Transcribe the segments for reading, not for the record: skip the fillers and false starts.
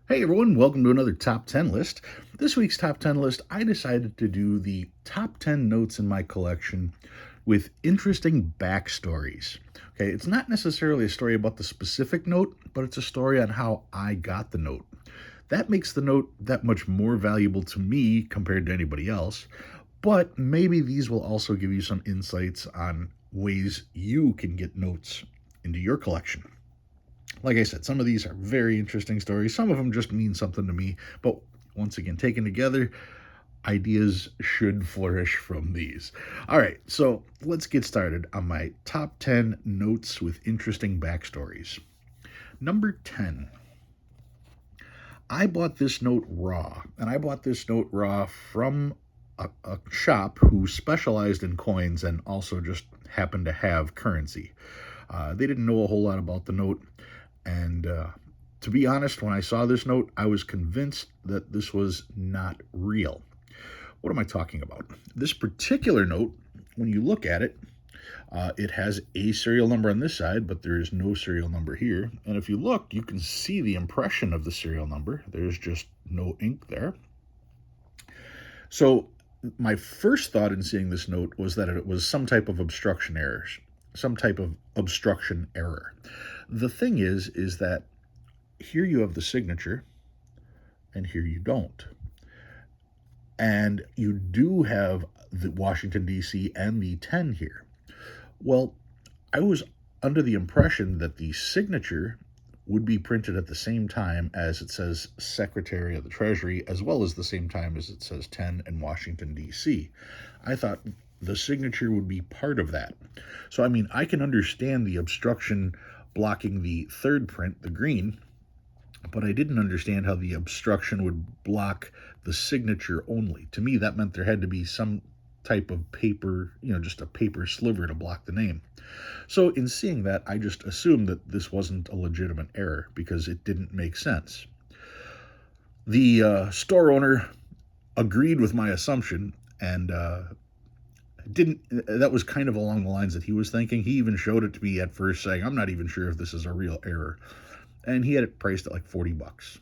Hey everyone, welcome to another top 10 list. This week's top 10 list, I decided to do the top 10 notes in my collection with interesting backstories. Okay, it's not necessarily a story about the specific note, but it's a story on how I got the note. That makes the note that much more valuable to me compared to anybody else, but maybe these will also give you some insights on ways you can get notes into your collection. Like I said, some of these are very interesting stories. Some of them just mean something to me. But once again, taken together, ideas should flourish from these. All right, so let's get started on my top 10 notes with interesting backstories. Number 10. I bought this note raw, and I bought this note raw from a shop who specialized in coins and also just happened to have currency. They didn't know a whole lot about the note, and to be honest, when I saw this note, I was convinced that this was not real. What am I talking about? This particular note, when you look at it, it has a serial number on this side, but there is no serial number here. And if you look, you can see the impression of the serial number. There's just no ink there. So my first thought in seeing this note was that it was some type of obstruction errors, some type of obstruction error. The thing is that here you have the signature and here you don't. And you do have the Washington, D.C. and the 10 here. Well, I was under the impression that the signature would be printed at the same time as it says Secretary of the Treasury, as well as the same time as it says 10 in Washington, D.C. I thought the signature would be part of that. So, I mean, I can understand the obstruction blocking the third print, the green, but I didn't understand how the obstruction would block the signature only. To me, that meant there had to be some type of paper, just a paper sliver to block the name. So in seeing that, I just assumed that this wasn't a legitimate error because it didn't make sense. The store owner agreed with my assumption and didn't. That was kind of along the lines that he was thinking. He even showed it to me at first, saying, "I'm not even sure if this is a real error," and he had it priced at like $40.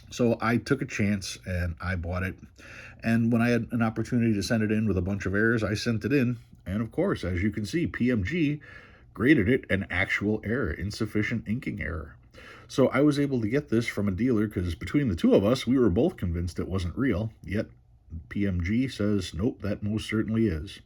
So I took a chance and I bought it. And when I had an opportunity to send it in with a bunch of errors, I sent it in. And of course, as you can see, PMG graded it an actual error, insufficient inking error. So I was able to get this from a dealer because between the two of us, we were both convinced it wasn't real. Yet PMG says, nope, that most certainly is.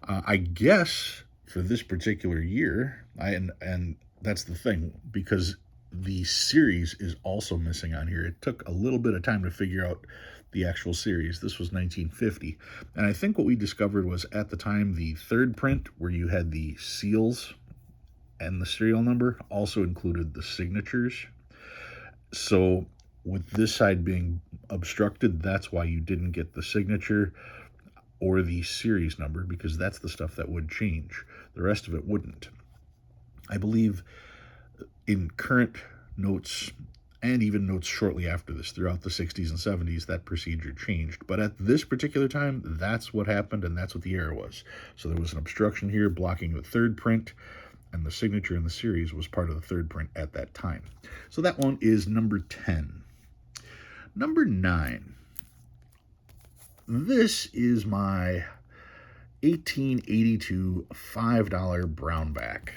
I guess for this particular year, and that's the thing, because the series is also missing on here. It took a little bit of time to figure out the actual series. This was 1950. And I think what we discovered was at the time the third print, where you had the seals and the serial number, also included the signatures. So with this side being obstructed, that's why you didn't get the signature or the series number, because that's the stuff that would change. The rest of it wouldn't. I believe in current notes and even notes shortly after this, throughout the 60s and 70s, that procedure changed. But at this particular time, that's what happened, and that's what the error was. So there was an obstruction here blocking the third print, and the signature in the series was part of the third print at that time. So that one is number 10. Number 9. This is my 1882 $5 brownback.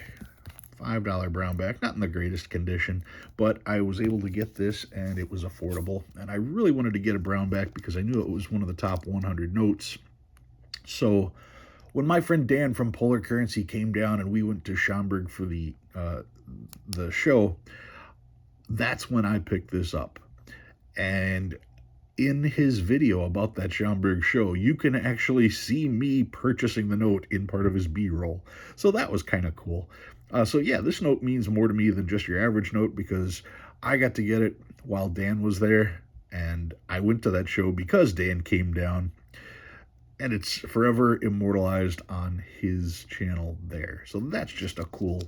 $5 brownback, not in the greatest condition, but I was able to get this and it was affordable. And I really wanted to get a brownback because I knew it was one of the top 100 notes. So when my friend Dan from Polar Currency came down and we went to Schaumburg for the show, that's when I picked this up. And in his video about that Schaumburg show, you can actually see me purchasing the note in part of his B-roll. So that was kind of cool. So yeah, this note means more to me than just your average note because I got to get it while Dan was there, and I went to that show because Dan came down, and it's forever immortalized on his channel there. So that's just a cool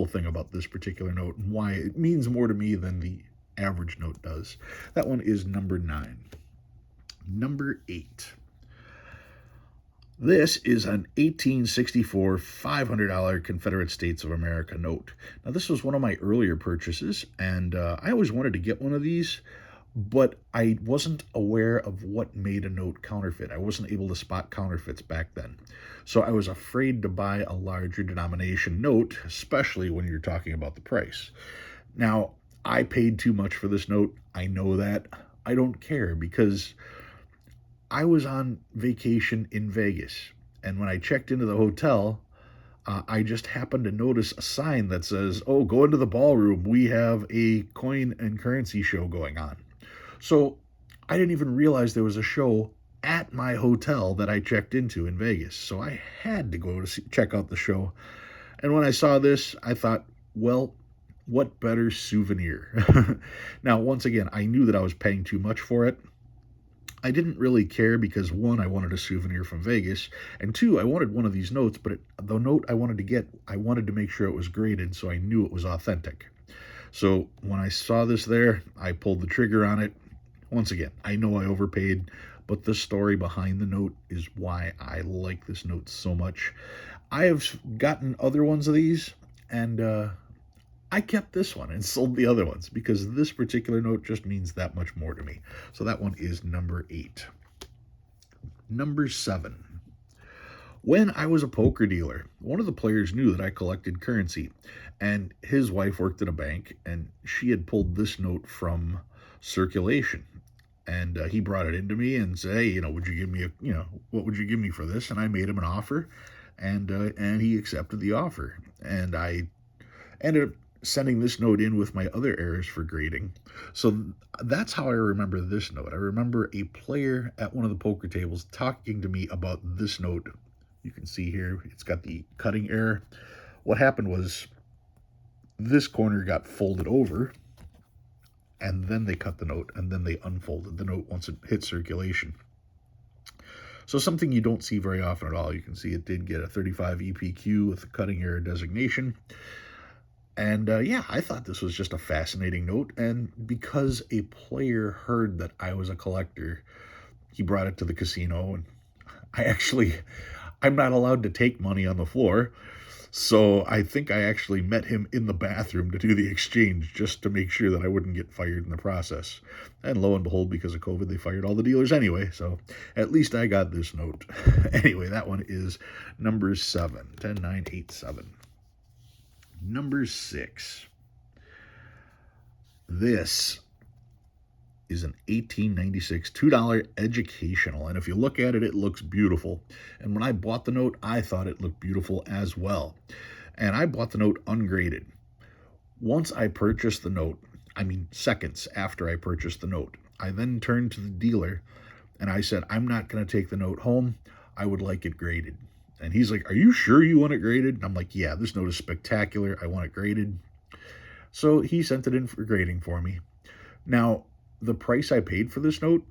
thing about this particular note and why it means more to me than the average note does. That one is number 9. Number 8. This is an 1864 $500 Confederate States of America note. Now, this was one of my earlier purchases, and I always wanted to get one of these, but I wasn't aware of what made a note counterfeit. I wasn't able to spot counterfeits back then. So I was afraid to buy a larger denomination note, especially when you're talking about the price. Now, I paid too much for this note. I know that. I don't care because I was on vacation in Vegas. And when I checked into the hotel, I just happened to notice a sign that says, "Oh, go into the ballroom. We have a coin and currency show going on." So I didn't even realize there was a show at my hotel that I checked into in Vegas. So I had to go to check out the show. And when I saw this, I thought, well, what better souvenir? Now, once again, I knew that I was paying too much for it. I didn't really care because one, I wanted a souvenir from Vegas, and two, I wanted one of these notes, but the note I wanted to get, I wanted to make sure it was graded so I knew it was authentic. So when I saw this there, I pulled the trigger on it. Once again, I know I overpaid, but the story behind the note is why I like this note so much. I have gotten other ones of these, and I kept this one and sold the other ones because this particular note just means that much more to me. So that one is number 8. Number 7. When I was a poker dealer, one of the players knew that I collected currency, and his wife worked at a bank, and she had pulled this note from circulation. And he brought it into me and said, "Hey, would you give me what would you give me for this?" And I made him an offer, and he accepted the offer. And I ended up sending this note in with my other errors for grading. So that's how I remember this note. I remember a player at one of the poker tables talking to me about this note. You can see here, it's got the cutting error. What happened was this corner got folded over, and then they cut the note, and then they unfolded the note once it hit circulation. So something you don't see very often at all. You can see it did get a 35 EPQ with a cutting error designation. And I thought this was just a fascinating note. And because a player heard that I was a collector, he brought it to the casino. And I'm not allowed to take money on the floor. So I think I actually met him in the bathroom to do the exchange just to make sure that I wouldn't get fired in the process. And lo and behold, because of COVID, they fired all the dealers anyway. So at least I got this note. Anyway, that one is number 7, 10987. Number 6. This is an 1896 $2 educational. And if you look at it, it looks beautiful. And when I bought the note, I thought it looked beautiful as well. And I bought the note ungraded. Once I purchased the note, seconds after I purchased the note, I then turned to the dealer and I said, "I'm not going to take the note home. I would like it graded." And he's like, "Are you sure you want it graded?" And I'm like, "Yeah, this note is spectacular. I want it graded." So he sent it in for grading for me. Now, the price I paid for this note,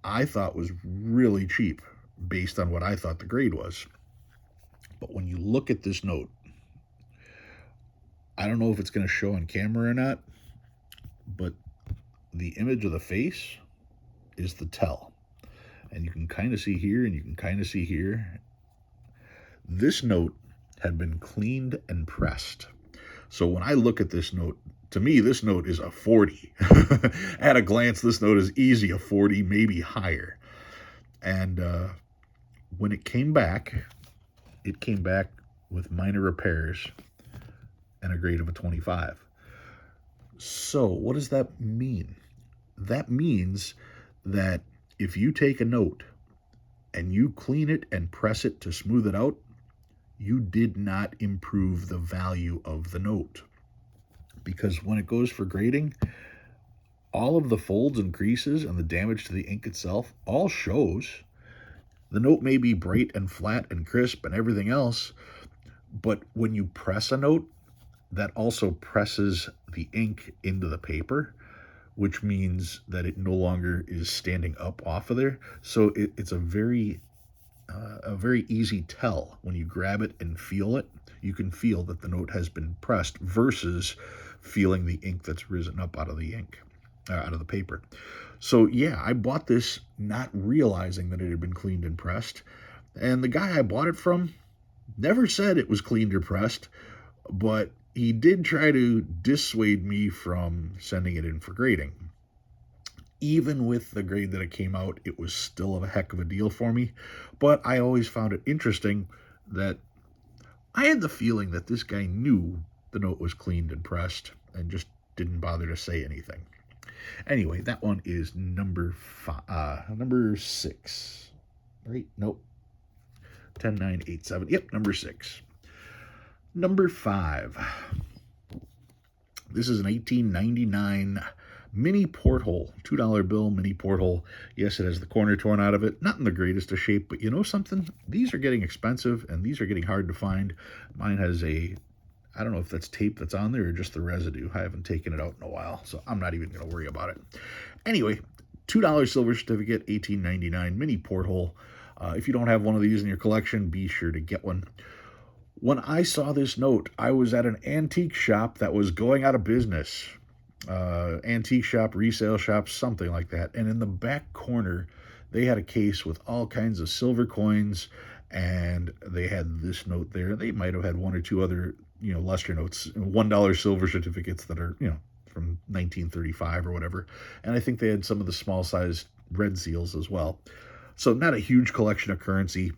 I thought was really cheap based on what I thought the grade was. But when you look at this note, I don't know if it's going to show on camera or not, but the image of the face is the tell. And you can kind of see here and you can kind of see here. This note had been cleaned and pressed. So when I look at this note, to me, this note is a 40. At a glance, this note is easy a 40, maybe higher. And when it came back with minor repairs and a grade of a 25. So what does that mean? That means that if you take a note and you clean it and press it to smooth it out, you did not improve the value of the note. Because when it goes for grading, all of the folds and creases and the damage to the ink itself all shows. The note may be bright and flat and crisp and everything else, but when you press a note, that also presses the ink into the paper, which means that it no longer is standing up off of there. So it's a very easy tell. When you grab it and feel it, you can feel that the note has been pressed versus feeling the ink that's risen up out of the paper. So I bought this not realizing that it had been cleaned and pressed. And the guy I bought it from never said it was cleaned or pressed, but he did try to dissuade me from sending it in for grading. Even with the grade that it came out, it was still a heck of a deal for me. But I always found it interesting that I had the feeling that this guy knew the note was cleaned and pressed and just didn't bother to say anything. Anyway, that one is number 6. Right? Nope. 10987. Yep, number 6. Number 5. This is an 1899 mini porthole, $2 bill mini porthole. Yes, it has the corner torn out of it. Not in the greatest of shape, but you know something? These are getting expensive, and these are getting hard to find. Mine has I don't know if that's tape that's on there or just the residue. I haven't taken it out in a while, so I'm not even going to worry about it. Anyway, $2 silver certificate, 1899 mini porthole. If you don't have one of these in your collection, be sure to get one. When I saw this note, I was at an antique shop that was going out of business. Antique shop, resale shop, something like that. And in the back corner, they had a case with all kinds of silver coins, and they had this note there. They might have had one or two other, lesser notes, $1 silver certificates that are, from 1935 or whatever. And I think they had some of the small sized red seals as well. So not a huge collection of currency.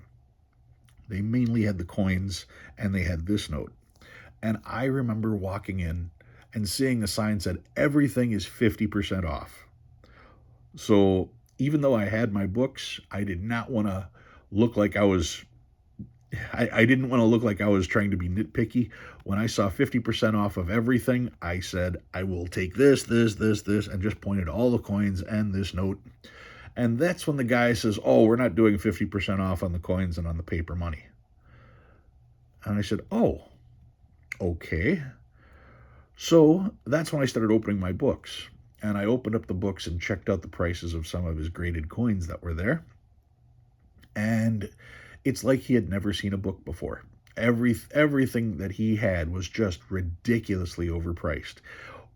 They mainly had the coins, and they had this note. And I remember walking in and seeing the sign said everything is 50% off. So even though I had my books, I did not want to look like I didn't want to look like I was trying to be nitpicky. When I saw 50% off of everything, I said, I will take this, and just pointed all the coins and this note. And that's when the guy says, oh, we're not doing 50% off on the coins and on the paper money. And I said, oh, okay. So that's when I started opening my books. And I opened up the books and checked out the prices of some of his graded coins that were there. And it's like he had never seen a book before. Everything that he had was just ridiculously overpriced.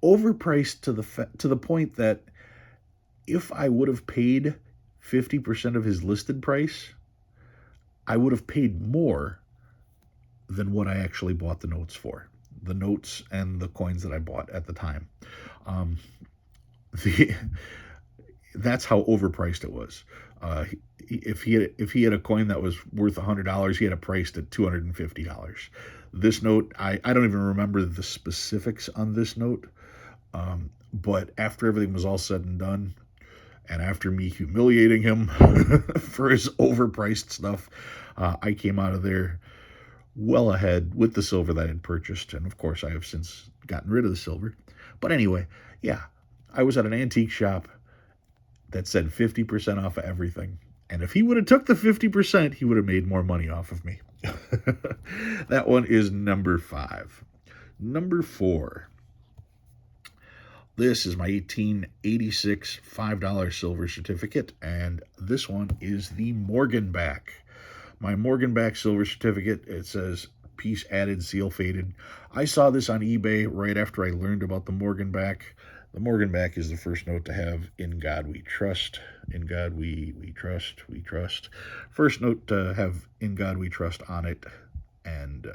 Overpriced to the point that if I would have paid 50% of his listed price, I would have paid more than what I actually bought the notes for. The notes and the coins that I bought at the time. That's how overpriced it was. If he had a coin that was worth $100, he had it priced at $250. This note, I don't even remember the specifics on this note, but after everything was all said and done, and after me humiliating him for his overpriced stuff, I came out of there well ahead with the silver that I had purchased. And of course, I have since gotten rid of the silver. But anyway, yeah, I was at an antique shop that said 50% off of everything. And if he would have took the 50%, he would have made more money off of me. That one is number 5. Number 4. This is my 1886 $5 silver certificate, and this one is the Morganback. My Morganback silver certificate, it says piece added, seal faded. I saw this on eBay right after I learned about the Morganback. The Morganback is the first note to have "In God We Trust." In God we trust. First note to have "In God We Trust" on it. And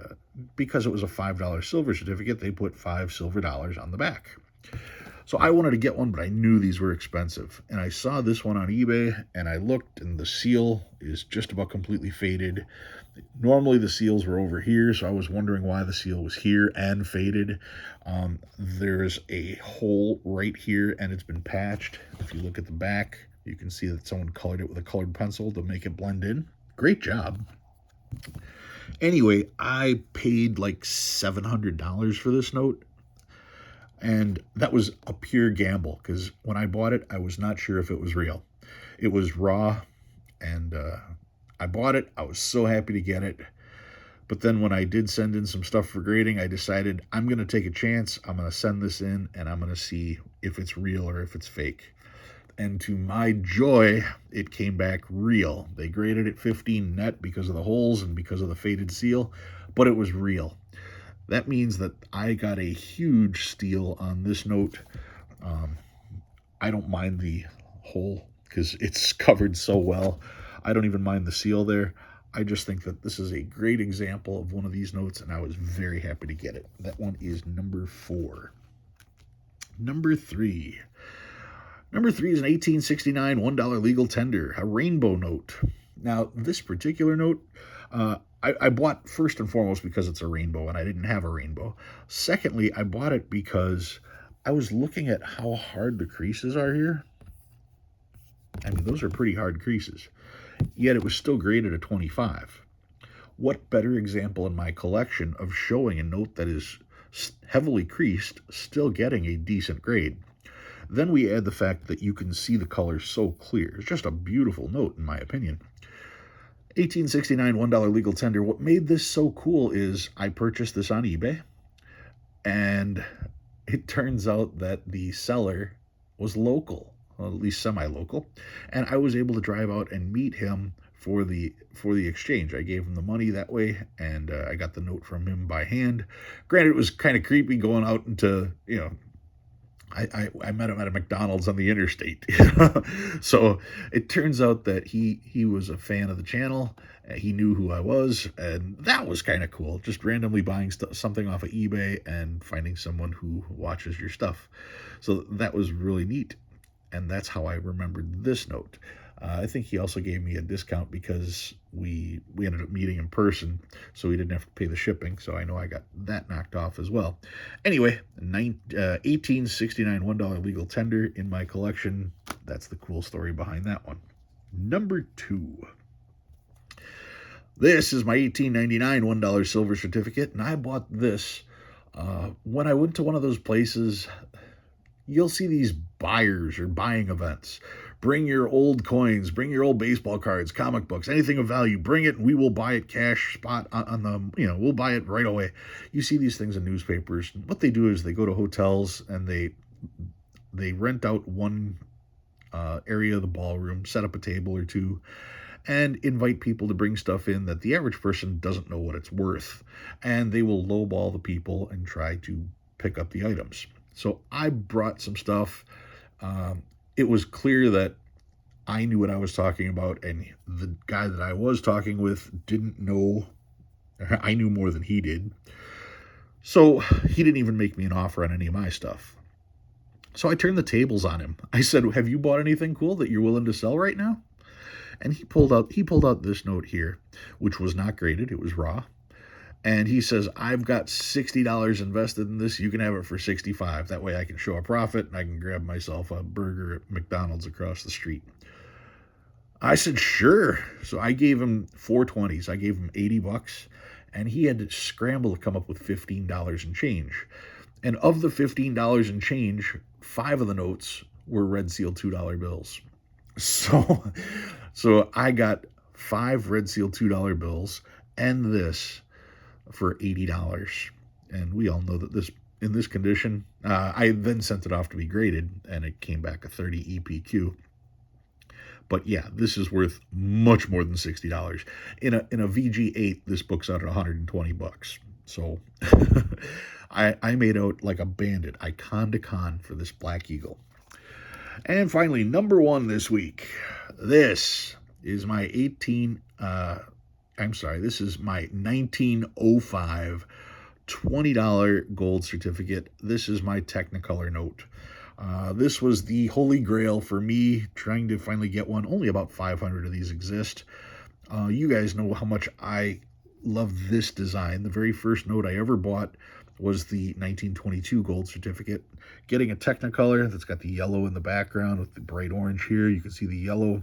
because it was a $5 silver certificate, they put 5 silver dollars on the back. So I wanted to get one, but I knew these were expensive. And I saw this one on eBay, and I looked, and the seal is just about completely faded. Normally the seals were over here, so I was wondering why the seal was here and faded. There's a hole right here, and it's been patched. If you look at the back, you can see that someone colored it with a colored pencil to make it blend in. Great job. Anyway, I paid like $700 for this note. And that was a pure gamble, because when I bought it, I was not sure if it was real. It was raw, and I bought it. I was so happy to get it. But then when I did send in some stuff for grading, I decided I'm going to take a chance. I'm going to send this in, and I'm going to see if it's real or if it's fake. And to my joy, it came back real. They graded it 15 net because of the holes and because of the faded seal, but it was real. That means that I got a huge steal on this note. I don't mind the hole because it's covered so well. I don't even mind the seal there. I just think that this is a great example of one of these notes, and I was very happy to get it. That one is number 4. Number 3. Number 3 is an 1869 $1 legal tender, a rainbow note. Now, this particular note, I bought first and foremost because it's a rainbow and I didn't have a rainbow. Secondly, I bought it because I was looking at how hard the creases are here. I mean, those are pretty hard creases. Yet it was still graded a 25. What better example in my collection of showing a note that is heavily creased still getting a decent grade? Then we add the fact that you can see the color so clear. It's just a beautiful note, in my opinion. 1869 $1 legal tender. What made this so cool is I purchased this on eBay, and it turns out that the seller was local, well, at least semi-local, and I was able to drive out and meet him for the exchange. I gave him the money that way, and I got the note from him by hand. Granted, it was kind of creepy going out into, I met him at a McDonald's on the interstate. So it turns out that he was a fan of the channel. He knew who I was, and that was kind of cool. Just randomly buying something off of eBay and finding someone who watches your stuff. So that was really neat, and that's how I remembered this note. I think he also gave me a discount because we ended up meeting in person, so we didn't have to pay the shipping, so I know I got that knocked off as well. Anyway, 1869 $1 legal tender in my collection. That's the cool story behind that one. Number 2. This is my 1899 $1 silver certificate, and I bought this when I went to one of those places. You'll see these buyers or buying events. Bring your old coins, bring your old baseball cards, comic books, anything of value. Bring it, and we will buy it cash spot on the, we'll buy it right away. You see these things in newspapers. What they do is they go to hotels and they rent out one area of the ballroom, set up a table or two, and invite people to bring stuff in that the average person doesn't know what it's worth. And they will lowball the people and try to pick up the items. So I brought some stuff. It was clear that I knew what I was talking about, and the guy that I was talking with didn't know. I knew more than he did. So he didn't even make me an offer on any of my stuff. So I turned the tables on him. I said, "Have you bought anything cool that you're willing to sell right now?" And he pulled out this note here, which was not graded. It was raw. And he says, "I've got $60 invested in this. You can have it for $65. That way I can show a profit and I can grab myself a burger at McDonald's across the street." I said, "Sure." So I gave him 420s. I gave him $80, and he had to scramble to come up with $15 and change. And of the $15 and change, 5 of the notes were red seal $2 bills. So I got 5 red seal $2 bills and this for $80. And we all know that in this condition, I then sent it off to be graded, and it came back a 30 EPQ. But yeah, this is worth much more than $60. In a VG8, this book's out at $120. So I made out like a bandit. I conned a con for this Black Eagle. And finally, number 1 this week. This is my 1905 $20 gold certificate. This is my Technicolor note. This was the holy grail for me, trying to finally get one. Only about 500 of these exist. You guys know how much I love this design. The very first note I ever bought was the 1922 gold certificate. Getting a Technicolor that's got the yellow in the background with the bright orange here. You can see the yellow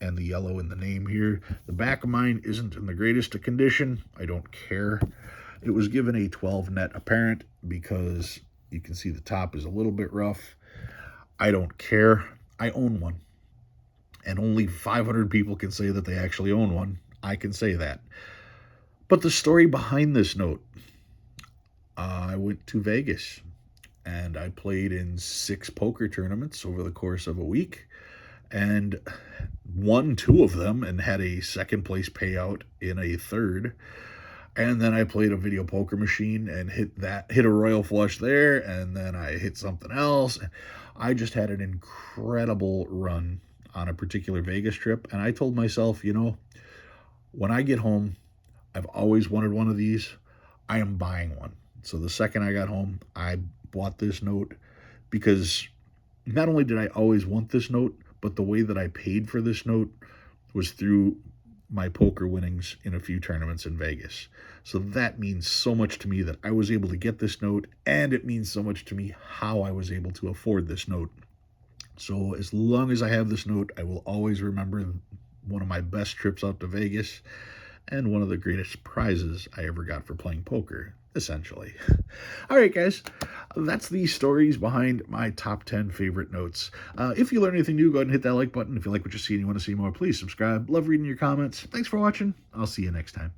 and the yellow in the name here. The back of mine isn't in the greatest of condition. I don't care. It was given a 12 net apparent because you can see the top is a little bit rough. I don't care. I own one. And only 500 people can say that they actually own one. I can say that. But the story behind this note, I went to Vegas and I played in 6 poker tournaments over the course of a week and won 2 of them and had a second place payout in a third. And then I played a video poker machine and hit a royal flush there, and then I hit something else. I just had an incredible run on a particular Vegas trip, and I told myself, When I get home, I've always wanted one of these. I am buying one. So the second I got home, I bought this note because not only did I always want this note, but the way that I paid for this note was through my poker winnings in a few tournaments in Vegas. So that means so much to me that I was able to get this note, and it means so much to me how I was able to afford this note. So as long as I have this note, I will always remember one of my best trips out to Vegas and one of the greatest prizes I ever got for playing poker, essentially. All right, guys, that's the stories behind my top 10 favorite notes. If you learn anything new, go ahead and hit that like button. If you like what you see and you want to see more, please subscribe. Love reading your comments. Thanks for watching. I'll see you next time.